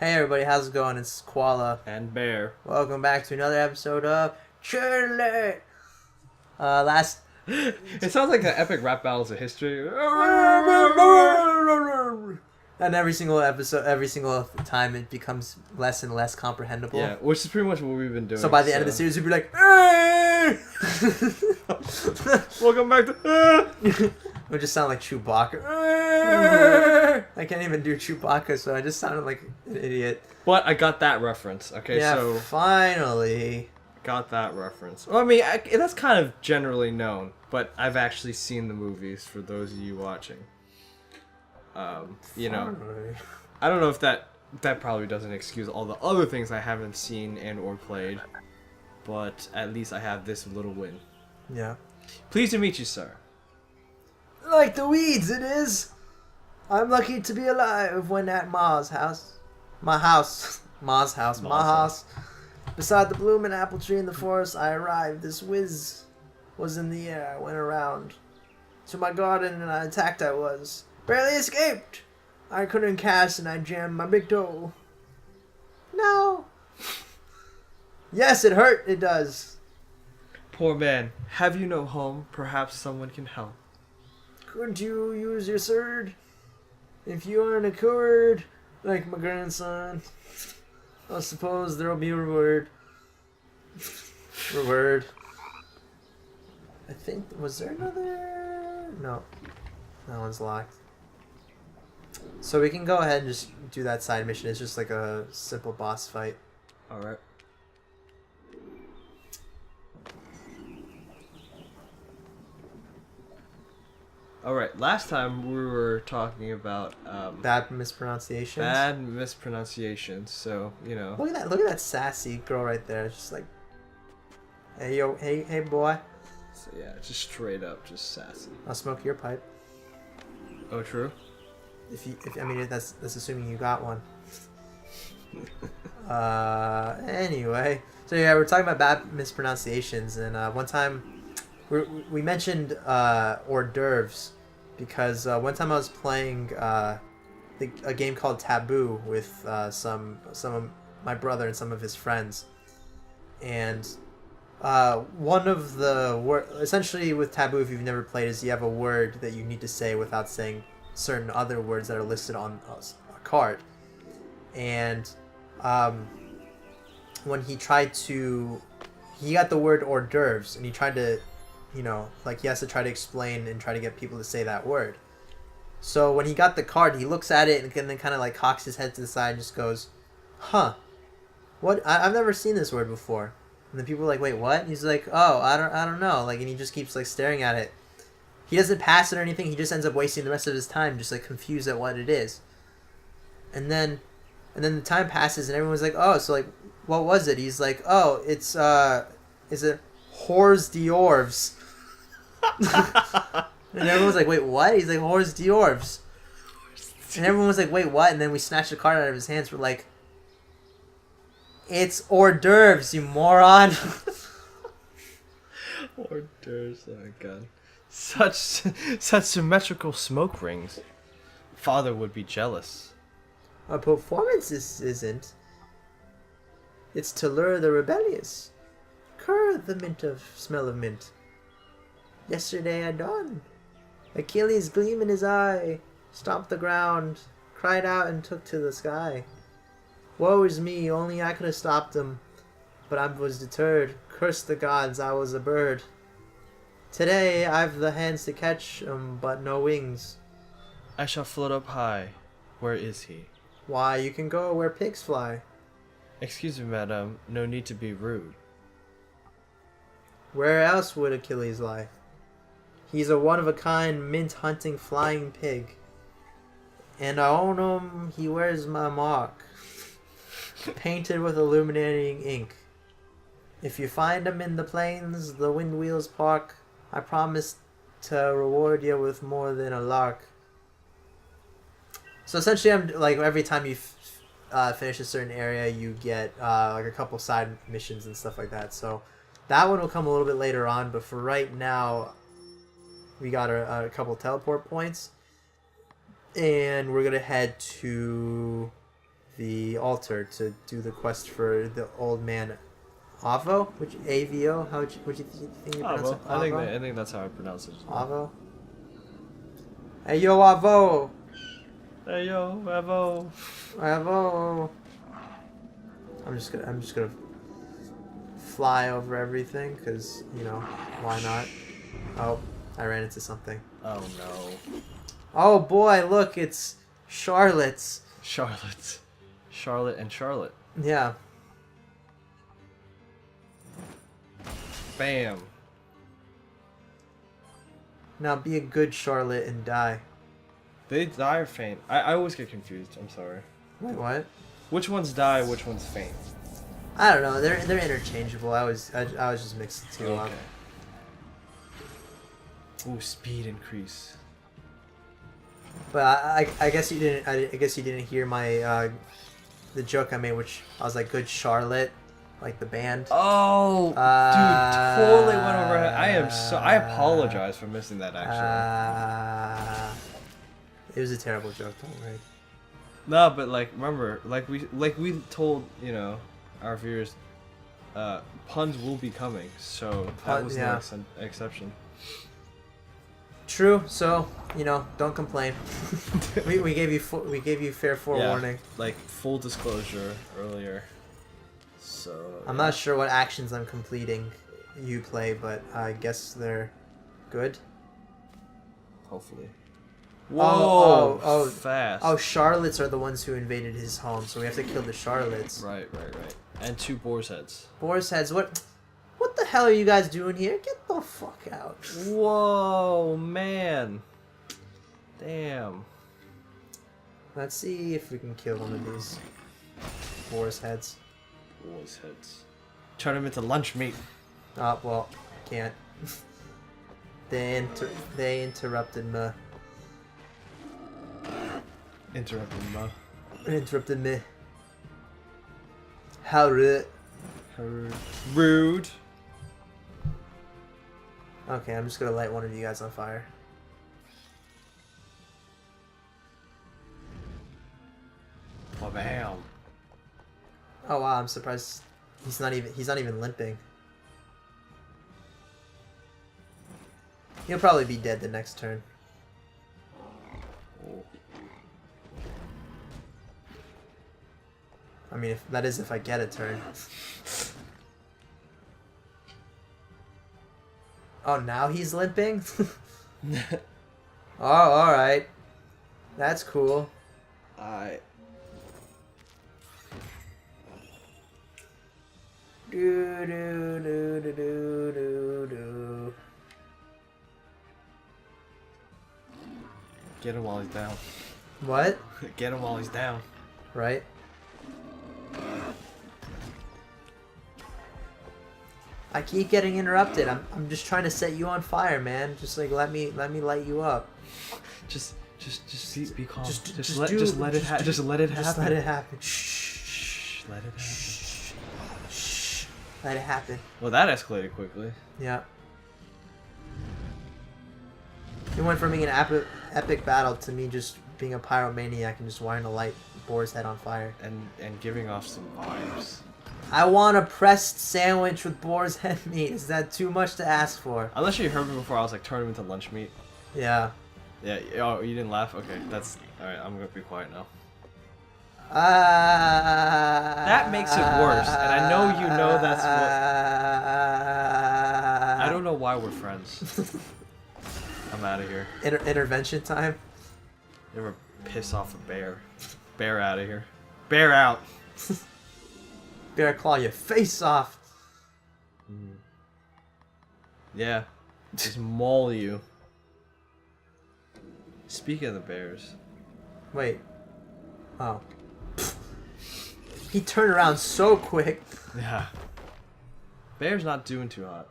Hey everybody, how's it going? It's Koala. And Bear. Welcome back to another episode of Churlet. Last... It sounds like the epic rap battles of history. And every single episode, every single time it becomes less and less comprehensible. Yeah, which is pretty much what we've been doing. So by the end of the series, we'd be like, "Hey!" Welcome back to... It would just sound like Chewbacca. I can't even do Chewbacca, so I just sounded like an idiot. But I got that reference. Okay, Yeah, so... finally. Got that reference. Well, I mean, that's kind of generally known, but I've actually seen the movies for those of you watching. You know, I don't know if that probably doesn't excuse all the other things I haven't seen and or played, but at least I have this little win. Yeah. Pleased to meet you, sir. Like the weeds, it is. I'm lucky to be alive when at Ma's house. My house. Ma's house. My house. Beside the blooming apple tree in the forest, I arrived. This whiz was in the air. I went around to my garden and I attacked. I was. Barely escaped. I couldn't cast and I jammed my big toe. No. Yes, it hurt. It does. Poor man, have you no home? Perhaps someone can help. Couldn't you use your sword? If you aren't a coward, like my grandson, I suppose there'll be a reward. Reward. I think, was there another? No. That one's locked. So we can go ahead and just do that side mission. It's just like a simple boss fight. Alright. Alright, last time we were talking about Bad mispronunciations. bad mispronunciations, so, you know. Look at that sassy girl right there. It's just like, hey yo, hey boy. So yeah, just straight up, just sassy. I'll smoke your pipe. Oh, true? If I mean, that's assuming you got one. Anyway, so yeah, we're talking about bad mispronunciations, and one time we mentioned hors d'oeuvres because one time I was playing a game called Taboo with some of my brother and some of his friends, and one of the essentially with Taboo, if you've never played, is you have a word that you need to say without saying certain other words that are listed on a card. And when he got the word hors d'oeuvres, and he tried to, you know, like he has to try to explain and try to get people to say that word. So when he got the card, he looks at it and then kind of like cocks his head to the side and just goes, "Huh, what? I've never seen this word before." And then people are like, "Wait, what?" And he's like, "Oh, I don't know." Like, and he just keeps like staring at it. He doesn't pass it or anything. He just ends up wasting the rest of his time just like confused at what it is. And then the time passes and everyone's like, "Oh, so like, what was it?" He's like, "Oh, it's is it Hors d'oeuvres?" And everyone's like, "Wait, what?" He's like, "Hors d'oeuvres." And everyone was like, "Wait, what?" And then we snatched the card out of his hands. We're like, "It's hors d'oeuvres, you moron." Hors d'oeuvres, oh my god. Such symmetrical smoke rings. Father would be jealous. A performance isn't. It's to lure the rebellious. Cur the smell of mint. Yesterday at dawn, Achilles' gleam in his eye, stomped the ground, cried out and took to the sky. Woe is me, only I could have stopped him, but I was deterred. Cursed the gods, I was a bird. Today I've the hands to catch him, but no wings. I shall float up high. Where is he? Why, you can go where pigs fly. Excuse me, madam. No need to be rude. Where else would Achilles lie? He's a one-of-a-kind, mint-hunting flying pig. And on him he wears my mark, painted with illuminating ink. If you find him in the plains, the wind wheels park, I promise to reward you with more than a lark. So essentially, I'm like, every time you finish a certain area, you get like a couple side missions and stuff like that. So that one will come a little bit later on, but for right now, we got a couple teleport points, and we're gonna head to the altar to do the quest for the old man Avo, which AVO. How would you think you pronounce it? I think that's how I pronounce it. Avo. Hey yo, Avo. Hey yo, Avo. Avo. I'm just gonna fly over everything, cause you know why not? Oh, I ran into something. Oh no. Oh boy, look, it's Charlotte's. Charlotte and Charlotte. Yeah. Bam. Now be a good Charlotte and die. They die or faint? I always get confused. I'm sorry. Wait, what? Which ones die? Which ones faint? I don't know. They're interchangeable. I was just mixing the two up. Ooh, speed increase. But I guess you didn't. I guess you didn't hear my the joke I made, which I was like, "Good Charlotte," like the band. Oh, dude, totally went over. I apologize for missing that. Actually, it was a terrible joke. Don't worry. No, but like, remember, like we told our viewers, puns will be coming. So that was no exception. True. So don't complain. we gave you fair forewarning. Yeah, like full disclosure earlier. So I'm not sure what actions I'm completing you play, but I guess they're good. Hopefully. Whoa! Oh, fast. Oh, Charlottes are the ones who invaded his home, so we have to kill the Charlottes. Right. And 2 boar's heads. Boar's heads. What the hell are you guys doing here? Get the fuck out. Whoa, man. Damn. Let's see if we can kill one of these boar's heads. Boar's heads. Turn them into lunch meat. Oh, well, can't. They interrupted me. Interrupted me. How rude. Rude. Okay, I'm just gonna light one of you guys on fire. Oh, bam. Oh wow, I'm surprised he's not even limping. He'll probably be dead the next turn. I mean, if I get a turn. Oh, now he's limping? Oh, alright. That's cool. Do do do do do do do. Get him while he's down. What? Get him while he's down. Right? I keep getting interrupted. I'm just trying to set you on fire, man. Just like let me light you up. Just be calm. Just let it happen. Just let it happen. Shh. Let it happen. Shh. Let it happen. Well, that escalated quickly. Yeah. It went from being an epic battle to me just being a pyromaniac and just wanting to light Boar's head on fire. And giving off some vibes. I want a pressed sandwich with boar's head meat. Is that too much to ask for? Unless you heard me before, I was like, turn him into lunch meat. Yeah. Yeah. Oh, you didn't laugh? Okay, that's all right. I'm gonna be quiet now. That makes it worse, and I know you know that's what. I don't know why we're friends. I'm out of here. Intervention time. You ever piss off a bear? Bear out of here. Bear out. Bear claw your face off. Yeah. Just maul you. Speaking of the bears. Wait. Oh. He turned around so quick. Yeah. Bears not doing too hot.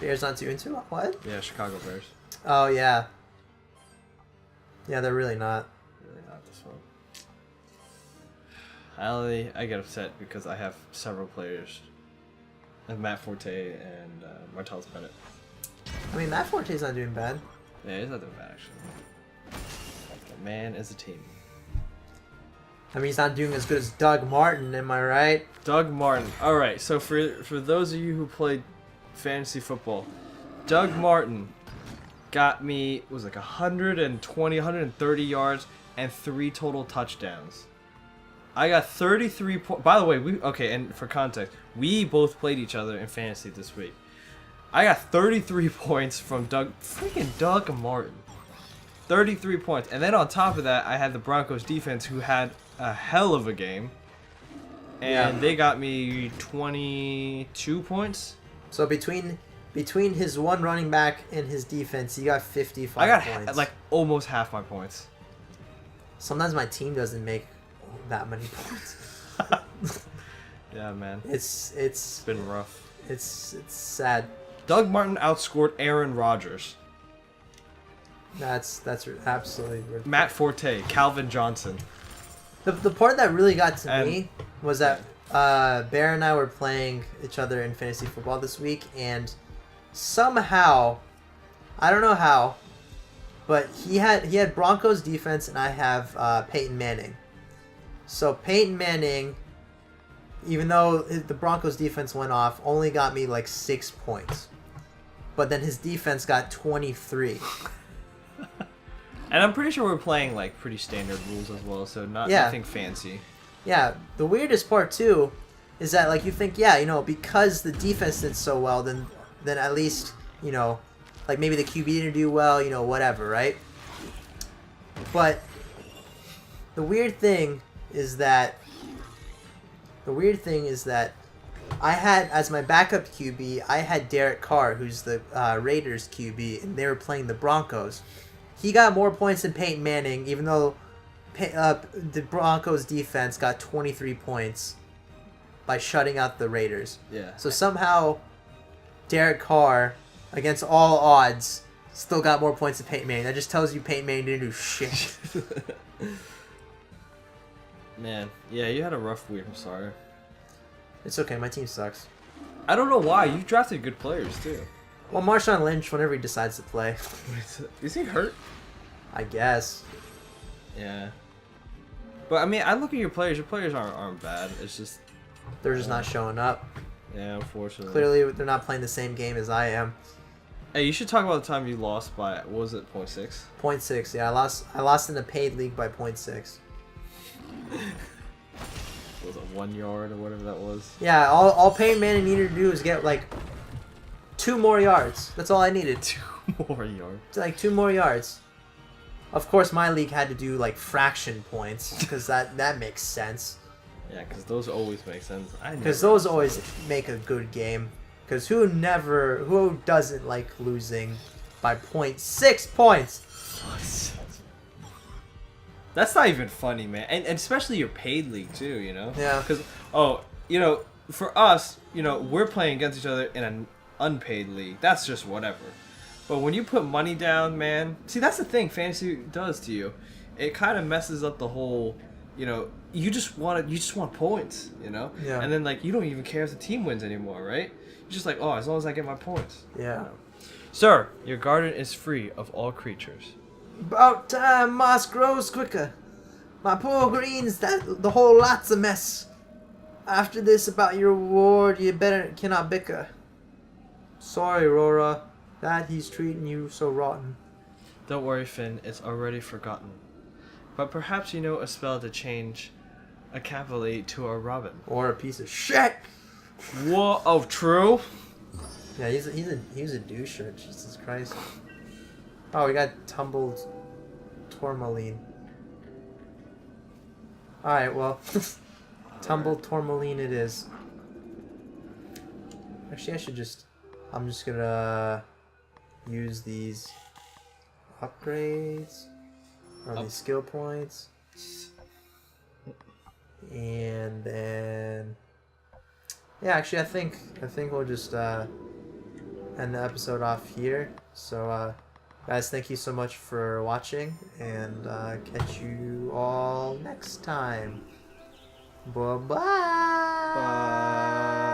Bears not doing too hot? What? Yeah, Chicago Bears. Oh, yeah. Yeah, they're really not. Really not this one. I get upset because I have several players. I have Matt Forte and Martellus Bennett. I mean, Matt Forte's not doing bad. Yeah, he's not doing bad, actually. But man is a team. I mean, he's not doing as good as Doug Martin, am I right? Doug Martin. All right. So for those of you who played fantasy football, Doug Martin got me was like 120, 130 yards and 3 total touchdowns. I got 33 points. By the way, and for context, we both played each other in fantasy this week. I got 33 points from Doug Martin. 33 points. And then on top of that, I had the Broncos defense who had a hell of a game. And they got me 22 points. So between his one running back and his defense, he got 55 points. I got like almost half my points. Sometimes my team doesn't make that many points. Yeah, man. It's been rough. It's sad. Doug Martin outscored Aaron Rodgers. That's absolutely ridiculous. Matt Forte, Calvin Johnson. The part that really got to me was that Bear and I were playing each other in fantasy football this week, and somehow, I don't know how, but he had Broncos defense and I have Peyton Manning. So Peyton Manning, even though the Broncos defense went off, only got me like 6 points. But then his defense got 23. And I'm pretty sure we're playing like pretty standard rules as well, so nothing fancy. Yeah, the weirdest part too is that like you think, because the defense did so well, then at least, like maybe the QB didn't do well, whatever, right? But the weird thing is that I had, as my backup QB, I had Derek Carr, who's the Raiders QB, and they were playing the Broncos. He got more points than Peyton Manning, even though the Broncos defense got 23 points by shutting out the Raiders. Yeah. So somehow, Derek Carr, against all odds, still got more points than Peyton Manning. That just tells you Peyton Manning didn't do shit. Man, yeah, you had a rough week. I'm sorry. It's okay. My team sucks. I don't know why. You drafted good players too. Well, Marshawn Lynch, whenever he decides to play. Is he hurt? I guess. Yeah. But I mean, I look at your players. Your players aren't bad. It's just they're just not showing up. Yeah, unfortunately. Clearly, they're not playing the same game as I am. Hey, you should talk about the time you lost by, what was it, 0.6? 0.6, yeah. I lost in a paid league by 0.6. Was it 1 yard or whatever that was? Yeah, all Peyton Manning needed to do was get like 2 more yards. That's all I needed. 2 more yards. Like 2 more yards. Of course, my league had to do like fraction points because that makes sense. Yeah, because those always make sense. Because those always make a good game. Because who doesn't like losing by 0.6 points? That's not even funny, man. And especially your paid league too, Yeah. Because for us, we're playing against each other in an unpaid league. That's just whatever. But when you put money down, man, see, that's the thing fantasy does to you. It kind of messes up the whole, you just want points, Yeah. And then like you don't even care if the team wins anymore, right? You're just like, oh, as long as I get my points. Yeah. Sir, your garden is free of all creatures. About time moss grows quicker. My poor greens, the whole lot's a mess. After this about your reward, you cannot bicker. Sorry, Rora, that he's treating you so rotten. Don't worry, Finn, it's already forgotten. But perhaps you know a spell to change a Capilli to a Robin. Or a piece of shit. Whoa! Oh, true. Yeah, he's a doucher. Jesus Christ. Oh, we got tumbled tourmaline. All right, well, tumbled tourmaline it is. Actually, I'm just gonna use these upgrades or these skill points, and then yeah, actually, I think we'll just end the episode off here. So, guys, thank you so much for watching, and catch you all next time. Bye-bye. Bye.